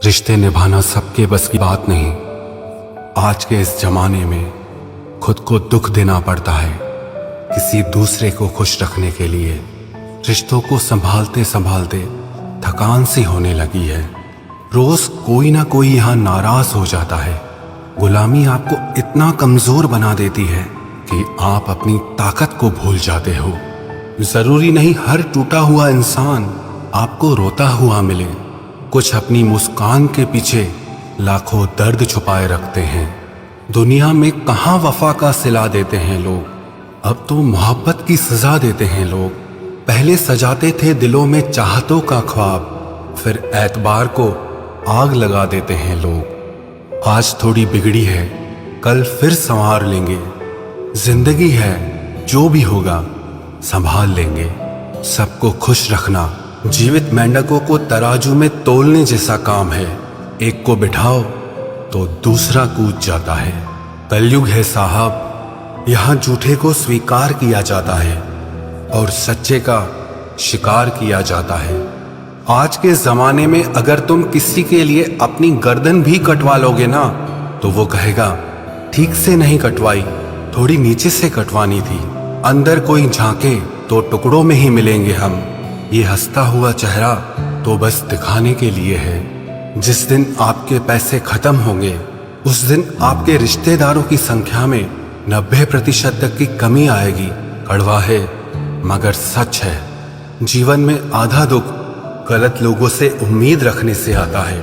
रिश्ते निभाना सबके बस की बात नहीं। आज के इस जमाने में खुद को दुख देना पड़ता है किसी दूसरे को खुश रखने के लिए। रिश्तों को संभालते संभालते थकान सी होने लगी है। रोज कोई ना कोई यहाँ नाराज हो जाता है। गुलामी आपको इतना कमजोर बना देती है कि आप अपनी ताकत को भूल जाते हो। जरूरी नहीं हर टूटा हुआ इंसान आपको रोता हुआ मिले। कुछ अपनी मुस्कान के पीछे लाखों दर्द छुपाए रखते हैं। दुनिया में कहाँ वफा का सिला देते हैं लोग, अब तो मोहब्बत की सजा देते हैं लोग। पहले सजाते थे दिलों में चाहतों का ख्वाब, फिर एतबार को आग लगा देते हैं लोग। आज थोड़ी बिगड़ी है, कल फिर संवार लेंगे। जिंदगी है, जो भी होगा संभाल लेंगे। सबको खुश रखना जीवित मेंढकों को तराजू में तोलने जैसा काम है। एक को बिठाओ तो दूसरा कूद जाता है। कलयुग है साहब, यहाँ झूठे को स्वीकार किया जाता है और सच्चे का शिकार किया जाता है। आज के जमाने में अगर तुम किसी के लिए अपनी गर्दन भी कटवा लोगे ना, तो वो कहेगा ठीक से नहीं कटवाई, थोड़ी नीचे से कटवानी थी। अंदर कोई झांके तो टुकड़ों में ही मिलेंगे हम। ये हंसता हुआ चेहरा तो बस दिखाने के लिए है। जिस दिन आपके पैसे खत्म होंगे, उस दिन आपके रिश्तेदारों की संख्या में 90% तक की कमी आएगी। कड़वा है मगर सच है। जीवन में आधा दुख गलत लोगों से उम्मीद रखने से आता है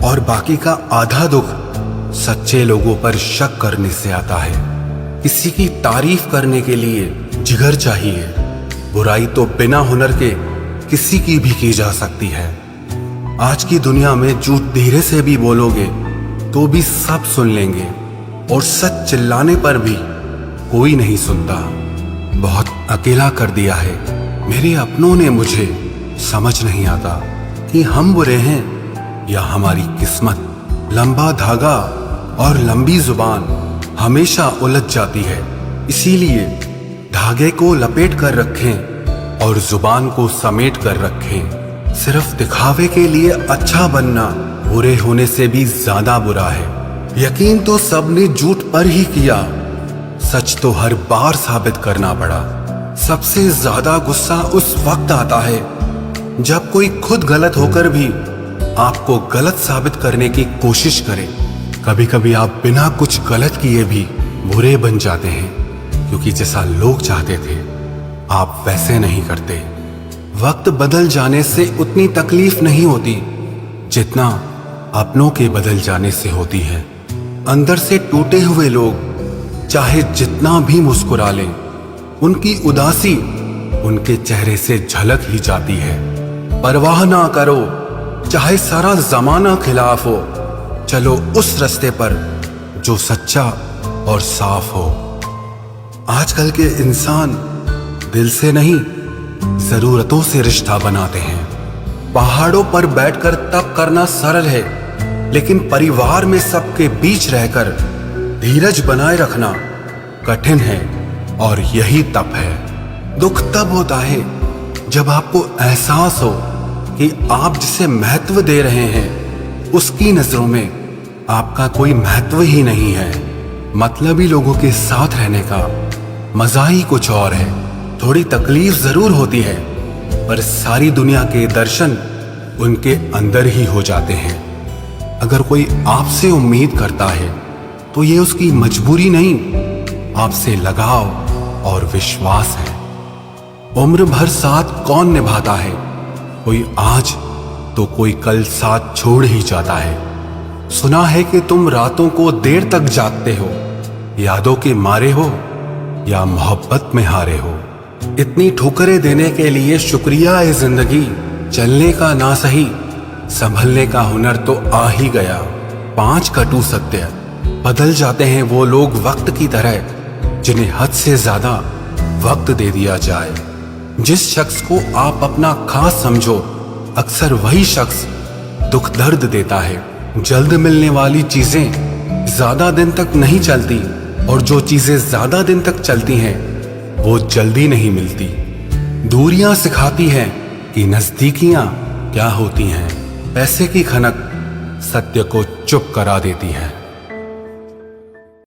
और बाकी का आधा दुख सच्चे लोगों पर शक करने से आता है। किसी की तारीफ करने के लिए जिगर चाहिए। बुराई तो बिना हुनर के किसी की भी की जा सकती है। आज की दुनिया में झूठ धीरे से भी बोलोगे तो भी सब सुन लेंगे और सच चिल्लाने पर भी कोई नहीं सुनता। बहुत अकेला कर दिया है मेरे अपनों ने मुझे। समझ नहीं आता कि हम बुरे हैं या हमारी किस्मत। लंबा धागा और लंबी जुबान हमेशा उलझ जाती है, इसीलिए धागे को लपेट कर रखें और जुबान को समेट कर रखें। सिर्फ दिखावे के लिए अच्छा बनना बुरे होने से भी ज्यादा बुरा है। यकीन तो सबने झूठ पर ही किया, सच तो हर बार साबित करना पड़ा। सबसे ज्यादा गुस्सा उस वक्त आता है जब कोई खुद गलत होकर भी आपको गलत साबित करने की कोशिश करे। कभी कभी आप बिना कुछ गलत किए भी बुरे बन जाते हैं, क्योंकि जैसा लोग चाहते थे आप वैसे नहीं करते। वक्त बदल जाने से उतनी तकलीफ नहीं होती जितना अपनों के बदल जाने से होती है। अंदर से टूटे हुए लोग चाहे जितना भी मुस्कुरा लें, उनकी उदासी उनके चेहरे से झलक ही जाती है। परवाह ना करो चाहे सारा जमाना खिलाफ हो, चलो उस रास्ते पर जो सच्चा और साफ हो। आजकल के इंसान दिल से नहीं जरूरतों से रिश्ता बनाते हैं। पहाड़ों पर बैठकर तप करना सरल है, लेकिन परिवार में सबके बीच रहकर धीरज बनाए रखना कठिन है और यही तप है। दुख तब होता है जब आपको एहसास हो कि आप जिसे महत्व दे रहे हैं उसकी नजरों में आपका कोई महत्व ही नहीं है। मतलबी लोगों के साथ रहने का मजा ही कुछ और है। थोड़ी तकलीफ जरूर होती है, पर सारी दुनिया के दर्शन उनके अंदर ही हो जाते हैं। अगर कोई आपसे उम्मीद करता है तो ये उसकी मजबूरी नहीं, आपसे लगाव और विश्वास है। उम्र भर साथ कौन निभाता है, कोई आज तो कोई कल साथ छोड़ ही जाता है। सुना है कि तुम रातों को देर तक जागते हो, यादों के मारे हो या मोहब्बत में हारे हो। इतनी ठोकरें देने के लिए शुक्रिया है जिंदगी। चलने का ना सही, संभलने का हुनर तो आ ही गया। 5 कटु सत्य, बदल जाते हैं वो लोग वक्त की तरह जिन्हें हद से ज्यादा वक्त दे दिया जाए। जिस शख्स को आप अपना खास समझो, अक्सर वही शख्स दुख दर्द देता है। जल्द मिलने वाली चीजें ज्यादा दिन तक नहीं चलती और जो चीजें ज्यादा दिन तक चलती हैं वो जल्दी नहीं मिलती। दूरियां सिखाती हैं कि नजदीकियां क्या होती हैं। पैसे की खनक सत्य को चुप करा देती है।